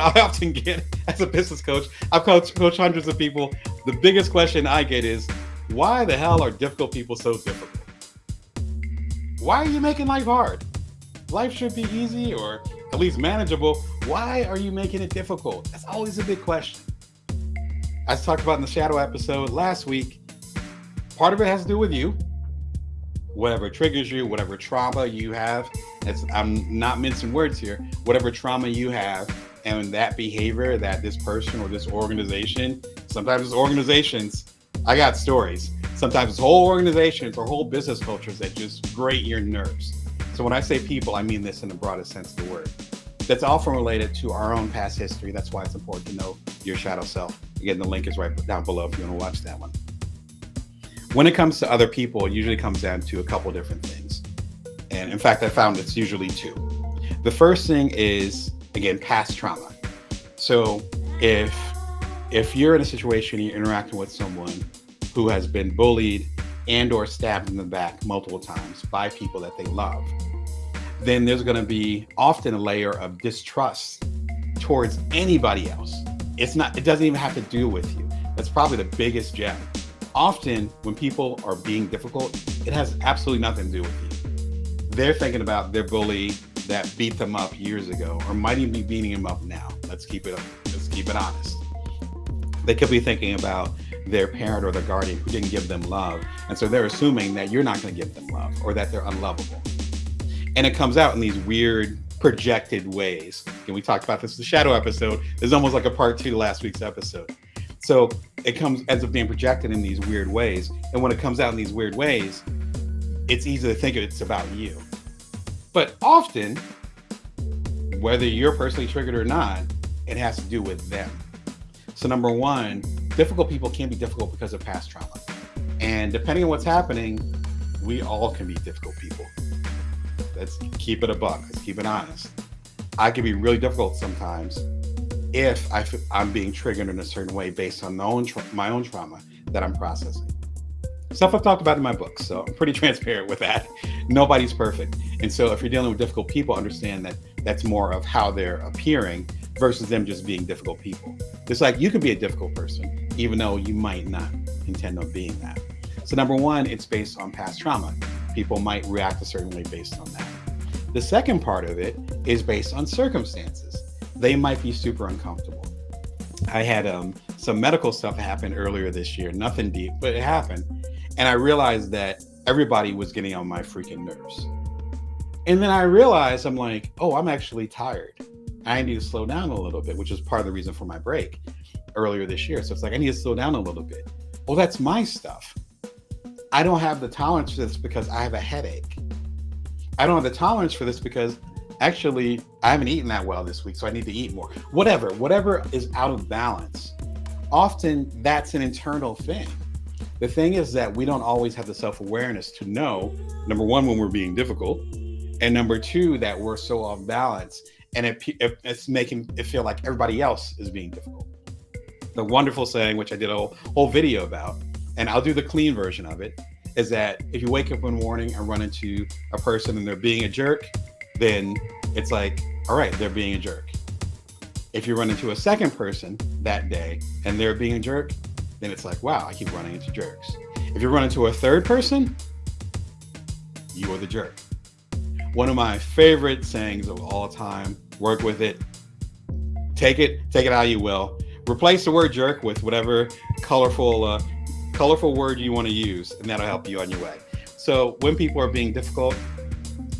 question I often get as a business coach, I've coached hundreds of people. The biggest question I get is, why the hell are difficult people so difficult? Why are you making life hard? Life should be easy or at least manageable. Why are you making it difficult? That's always a big question. I talked about in the shadow episode last week. Part of it has to do with you. Whatever triggers you, whatever trauma you have. I'm not mincing words here. Whatever trauma you have and that behavior that this person or this organization, sometimes it's organizations, I got stories. Sometimes it's whole organizations or whole business cultures that just grate your nerves. So when I say people, I mean this in the broadest sense of the word. That's often related to our own past history. That's why it's important to know your shadow self. Again, the link is right down below if you want to watch that one. When it comes to other people, it usually comes down to a couple different things. And in fact, I found it's usually two. The first thing is, again, past trauma. So if you're in a situation, you're interacting with someone who has been bullied and or stabbed in the back multiple times by people that they love, then there's going to be often a layer of distrust towards anybody else. It doesn't even have to do with you. That's probably the biggest gem. Often when people are being difficult, it has absolutely nothing to do with you. They're thinking about their bully that beat them up years ago, or might even be beating them up now. Let's keep it honest. They could be thinking about their parent or their guardian who didn't give them love. And so they're assuming that you're not going to give them love or that they're unlovable. And it comes out in these weird projected ways. And we talked about this in the shadow episode. There's almost like a part 2 to last week's episode. So it ends up being projected in these weird ways. And when it comes out in these weird ways, it's easy to think it's about you. But often, whether you're personally triggered or not, it has to do with them. So number one, difficult people can be difficult because of past trauma. And depending on what's happening, we all can be difficult people. Let's keep it a buck. Let's keep it honest. I can be really difficult sometimes if I'm being triggered in a certain way based on my own trauma that I'm processing. Stuff I've talked about in my book, so I'm pretty transparent with that. Nobody's perfect. And so if you're dealing with difficult people, understand that that's more of how they're appearing versus them just being difficult people. It's like you could be a difficult person, even though you might not intend on being that. So number one, it's based on past trauma. People might react a certain way based on that. The second part of it is based on circumstances. They might be super uncomfortable. I had some medical stuff happen earlier this year, nothing deep, but it happened. And I realized that everybody was getting on my freaking nerves. And then I realized, I'm like, oh, I'm actually tired. I need to slow down a little bit, which is part of the reason for my break earlier this year. So it's like, I need to slow down a little bit. Well, that's my stuff. I don't have the tolerance for this because I have a headache. I don't have the tolerance for this because actually I haven't eaten that well this week, so I need to eat more. Whatever is out of balance. Often that's an internal thing. The thing is that we don't always have the self-awareness to know, number one, when we're being difficult, and number two, that we're so off balance, and it's making it feel like everybody else is being difficult. The wonderful saying, which I did a whole video about, and I'll do the clean version of it, is that if you wake up one morning and run into a person and they're being a jerk, then it's like, all right, they're being a jerk. If you run into a second person that day and they're being a jerk, then it's like, wow, I keep running into jerks. If you run into a third person, you are the jerk. One of my favorite sayings of all time, work with it, take it how you will. Replace the word jerk with whatever colorful word you want to use, and that'll help you on your way. So when people are being difficult,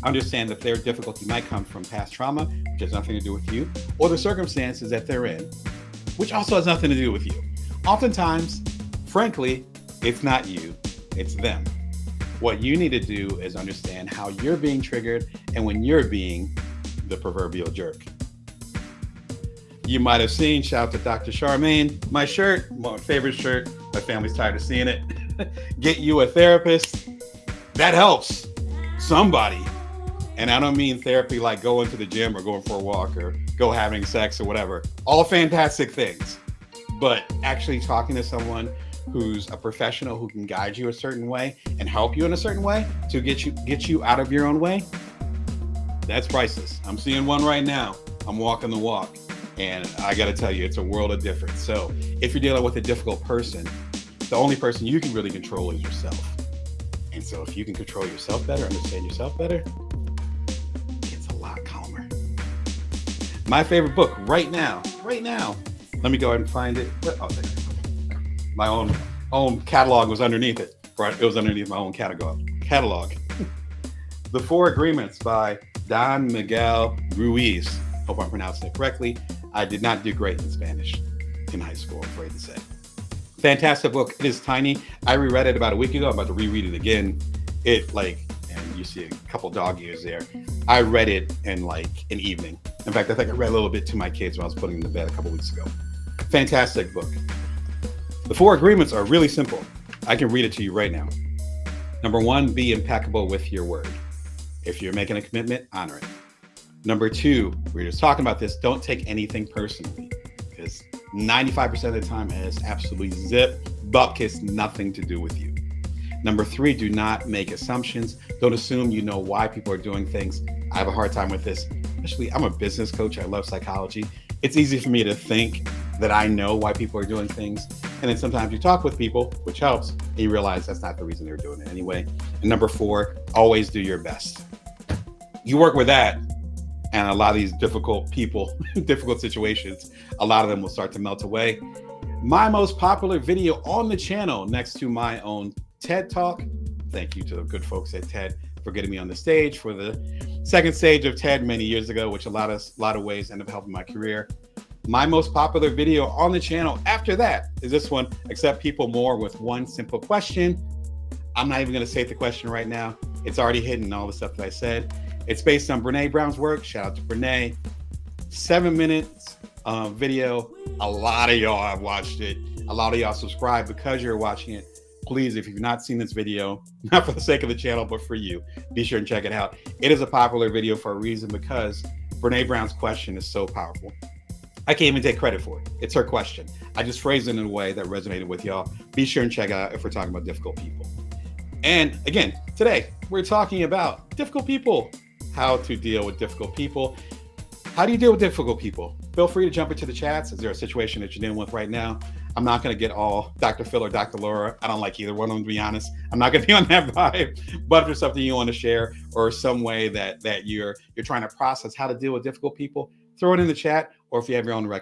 understand that their difficulty might come from past trauma, which has nothing to do with you, or the circumstances that they're in, which also has nothing to do with you. Oftentimes, frankly, it's not you, it's them. What you need to do is understand how you're being triggered and when you're being the proverbial jerk. You might have seen, shout out to Dr. Charmaine, my shirt, my favorite shirt. My family's tired of seeing it. Get you a therapist. That helps somebody. And I don't mean therapy like going to the gym or going for a walk or go having sex or whatever. All fantastic things. But actually talking to someone who's a professional who can guide you a certain way and help you in a certain way to get you out of your own way, that's priceless. I'm seeing one right now. I'm walking the walk. And I got to tell you, it's a world of difference. So if you're dealing with a difficult person, the only person you can really control is yourself. And so if you can control yourself better, understand yourself better, it's a lot calmer. My favorite book right now, let me go ahead and find it. Oh, my own catalog was underneath it. It was underneath my own catalog. The Four Agreements by Don Miguel Ruiz. Hope I'm pronouncing it correctly. I did not do great in Spanish in high school, I'm afraid to say. Fantastic book. It is tiny. I reread it about a week ago. I'm about to reread it again. And you see a couple dog ears there. I read it in like an evening. In fact, I think I read a little bit to my kids when I was putting them to bed a couple weeks ago. Fantastic book. The Four Agreements are really simple. I can read it to you right now. Number one, be impeccable with your word. If you're making a commitment, honor it. Number two, we were just talking about this, don't take anything personally, because 95% of the time it has absolutely bupkis nothing to do with you. Number three, do not make assumptions. Don't assume you know why people are doing things. I have a hard time with this, especially I'm a business coach. I love psychology. It's easy for me to think that I know why people are doing things. And then sometimes you talk with people, which helps, and you realize that's not the reason they're doing it anyway. And number four, always do your best. You work with that, and a lot of these difficult people, difficult situations, a lot of them will start to melt away. My most popular video on the channel, next to my own TED Talk. Thank you to the good folks at TED for getting me on the stage for the second stage of TED many years ago, which a lot of ways ended up helping my career. My most popular video on the channel after that is this one, Accept People More with One Simple Question. I'm not even going to say the question right now. It's already hidden all the stuff that I said. It's based on Brene Brown's work. Shout out to Brene. 7 minutes video. A lot of y'all have watched it. A lot of y'all subscribe because you're watching it. Please, if you've not seen this video, not for the sake of the channel, but for you, be sure and check it out. It is a popular video for a reason, because Brene Brown's question is so powerful. I can't even take credit for it. It's her question. I just phrased it in a way that resonated with y'all. Be sure and check it out if we're talking about difficult people. And again, today, we're talking about difficult people, how to deal with difficult people. How do you deal with difficult people? Feel free to jump into the chats. Is there a situation that you're dealing with right now? I'm not going to get all Dr. Phil or Dr. Laura. I don't like either one of them, to be honest. I'm not going to be on that vibe. But if there's something you want to share, or some way that you're trying to process how to deal with difficult people, throw it in the chat. Or if you have your own